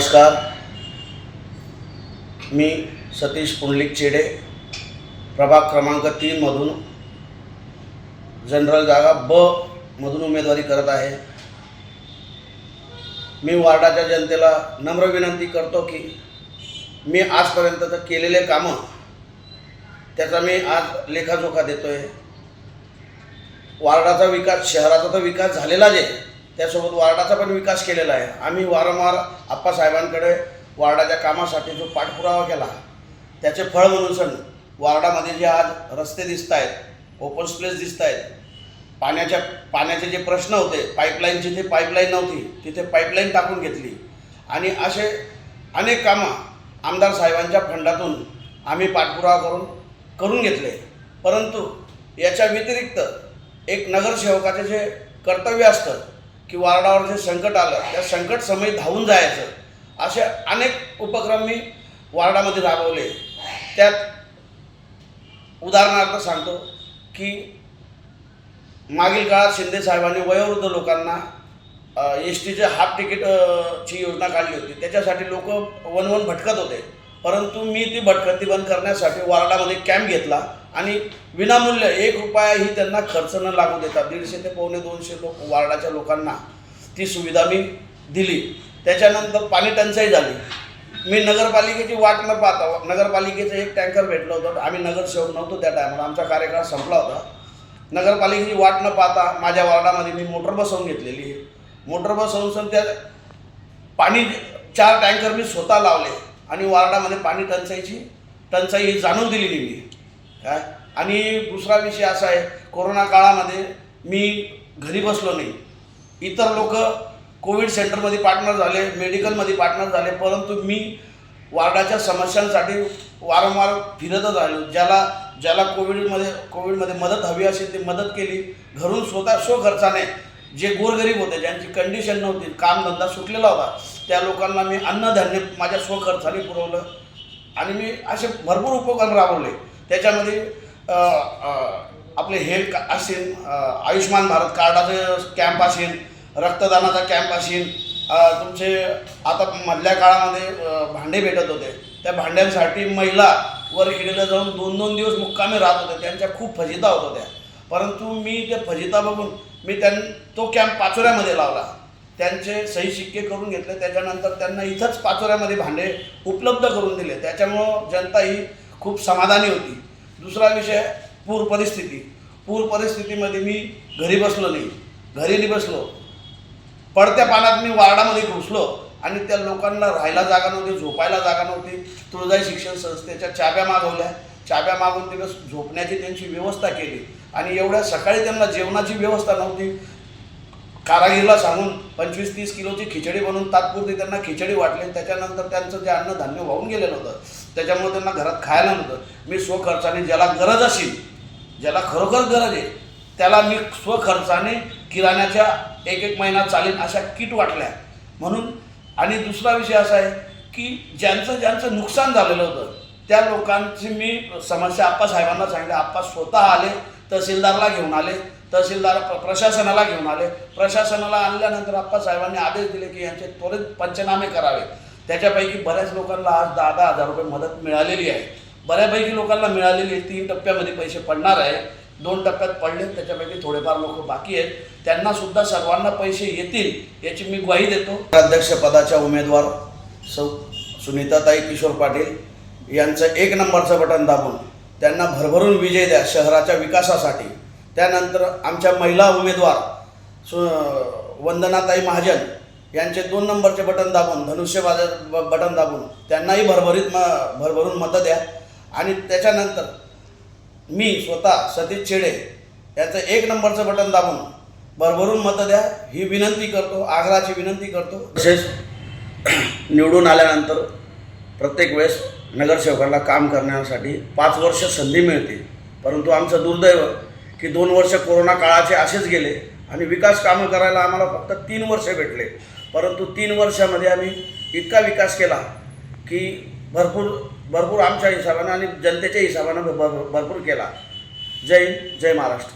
नमस्कार, मी सतीश पुंडलिक चेडे, प्रभाग क्रमांक 3 मधून जनरल जागा ब मधून उमेदवारी करत आहे। मी वार्डाच्या जनतेला नम्र विनंती करतो की मी आजपर्यंत केलेले कामं त्याचा मी आज लेखाजोखा देतोय। वार्डाचा विकास, शहराचा तर विकास झालेलाच आहे, त्यासोबत वार्डाचा पण विकास केलेला आहे। आम्ही वारंवार आप्पासाहेबांकडे वार्डाच्या कामासाठी जो पाठपुरावा केला त्याचे फळ म्हणून वार्डामध्ये जे आज रस्ते दिसत आहेत, ओपन स्पेस दिसत आहेत, पाण्याचे जे प्रश्न होते, पाईपलाईन जिथे पाईपलाईन नव्हती तिथे पाईपलाईन टाकून घेतली आणि असे अनेक कामं आमदार साहेबांच्या फंडातून आम्ही पाठपुरावा करून घेतले। परंतु याच्या व्यतिरिक्त एक नगरसेवकाचे जे कर्तव्य असतं की वार्डावर जे संकट आलं त्या संकट समय धावून जायचं, असे अनेक उपक्रम मी वार्डामध्ये राबवले। त्यात उदाहरणार्थ सांगतो की मागील काळात शिंदे साहेबांनी वयोवृद्ध लोकांना एसटीचे हाफ तिकीटची योजना काढली होती। त्याच्यासाठी लोक वन भटकत होते, परंतु मी ती भटकंती बंद करण्यासाठी वार्डामध्ये कॅम्प घेतला आणि विनामूल्य 1 रुपयाही त्यांना खर्च न लागू देता 150 ते पावणे 200 लोक वार्डाच्या लोकांना ती सुविधा मी दिली। त्याच्यानंतर पाणी टंचाई झाली, मी नगरपालिकेची वाट न पाहता, नगरपालिकेचं एक टँकर भेटलं होतं, आम्ही नगरसेवक नव्हतो त्या टायमाला, आमचा कार्यकाळ संपला होता। नगरपालिकेची वाट न पाहता माझ्या वार्डामध्ये मी मोटर बसवून घेतलेली आहे। मोटर बसवून त्या पाणी 4 टँकर मी स्वतः लावले आणि वार्डामध्ये पाणी टंचाई जाणून दिली नाही मी काय। आणि दुसरा विषय असा आहे, कोरोना काळामध्ये मी घरी बसलो नाही, इतर लोक कोविड सेंटरमध्ये पार्टनर झाले, मेडिकलमध्ये पार्टनर झाले, परंतु मी वार्डाच्या समस्यांसाठी वारंवार फिरतच आलो। ज्याला कोविडमध्ये मदत हवी असेल ती मदत केली, घरून स्वखर्चाने जे गोरगरीब होते, ज्यांची कंडिशन नव्हती, कामधंदा सुटलेला होता, त्या लोकांना मी अन्नधान्य माझ्या स्वखर्चाने पुरवलं आणि मी असे भरपूर उपक्रम राबवले। त्याच्यामध्ये आपले हेल्थ असेल, आयुष्मान भारत कार्डाचं कॅम्प असेल, रक्तदानाचा कॅम्प असेल, तुमचे आता मधल्या काळामध्ये भांडे भेटत होते, त्या भांड्यांसाठी महिला वरखेडीला जाऊन 2-2 दिवस मुक्कामी राहत होते, त्यांच्या खूप फजिता होत होत्या, परंतु मी ते फजिता बघून मी तो कॅम्प पाचोऱ्यामध्ये लावला, त्यांचे सही शिक्के करून घेतले, त्याच्यानंतर त्यांना इथंच पाचोऱ्यामध्ये भांडे उपलब्ध करून दिले, त्याच्यामुळं जनता ही खूप समाधानी होती। दुसरा विषय पूर परिस्थितीमध्ये मी घरी नाही बसलो, पडत्या पाण्यात मी वार्डामध्ये घुसलो आणि त्या लोकांना राहायला जागा नव्हती, झोपायला जागा नव्हती। तुळजाई शिक्षण संस्थेच्या चाब्या मागून तिथं झोपण्याची त्यांची व्यवस्था केली आणि एवढ्या सकाळी त्यांना जेवणाची व्यवस्था नव्हती, कारागीरला सांगून 25-30 किलोची खिचडी बनवून तात्पुरती त्यांना खिचडी वाटली। त्याच्यानंतर त्यांचं जे अन्नधान्य वाहून गेलेलं होतं, त्याच्यामुळे त्यांना घरात खायला नव्हतं। मी स्वखर्चाने ज्याला गरज असेल, ज्याला खरोखर गरज आहे, त्याला मी स्वखर्चाने किराण्याच्या 1 महिना चालेल अशा किट वाटल्या म्हणून। आणि दुसरा विषय असा आहे की ज्यांचं नुकसान झालेलं होतं त्या लोकांची मी समस्या आप्पासाहेबांना सांगितल्या। आप्पा स्वतः आले, तहसीलदारला घेऊन आले, तहसीलदार प्रशासनाला घेऊन आले, प्रशासनाला आणल्यानंतर आप्पासाहेबांनी आदेश दिले की यांचे त्वरित पंचनामे करावे। त्याच्यापैकी बऱ्याच लोकांना आज 10,000 रुपये मदत मिळालेली आहे, बऱ्यापैकी लोकांना मिळालेली आहे। 3 टप्प्यामध्ये पैसे पडणार आहे, 2 टप्प्यात पडले, त्याच्यापैकी थोडेफार लोक बाकी आहेत, त्यांना सुद्धा सर्वांना पैसे येतील याची मी ग्वाही देतो। अध्यक्षपदाच्या उमेदवार सौ सुनीताताई किशोर पाटील यांचं 1 नंबरचं बटन दाबून त्यांना भरभरून विजय द्या शहराच्या विकासासाठी। त्यानंतर आमच्या महिला उमेदवार वंदनाताई महाजन यांचे 2 नंबरचे बटन दाबून, धनुष्यबाजाचं बटन दाबून त्यांनाही भरभरून मतं द्या। आणि त्याच्यानंतर मी स्वतः सतीश चेडे यांचं 1 नंबरचं बटन दाबून भरभरून मतं द्या ही विनंती करतो, आग्रहाची विनंती करतो। तसेच निवडून आल्यानंतर प्रत्येक वेळेस नगरसेवकांना काम करण्यासाठी 5 वर्ष संधी मिळते, परंतु आमचं दुर्दैव की 2 वर्ष कोरोना काळाचे असेच गेले आणि विकास कामं करायला आम्हाला फक्त 3 वर्ष भेटले, परंतु 3 वर्षामध्ये आम्ही इतका विकास केला की भरपूर आमच्या हिशोबाने आणि जनतेच्या हिशोबाने भरपूर केला। जय हिंद, जय महाराष्ट्र।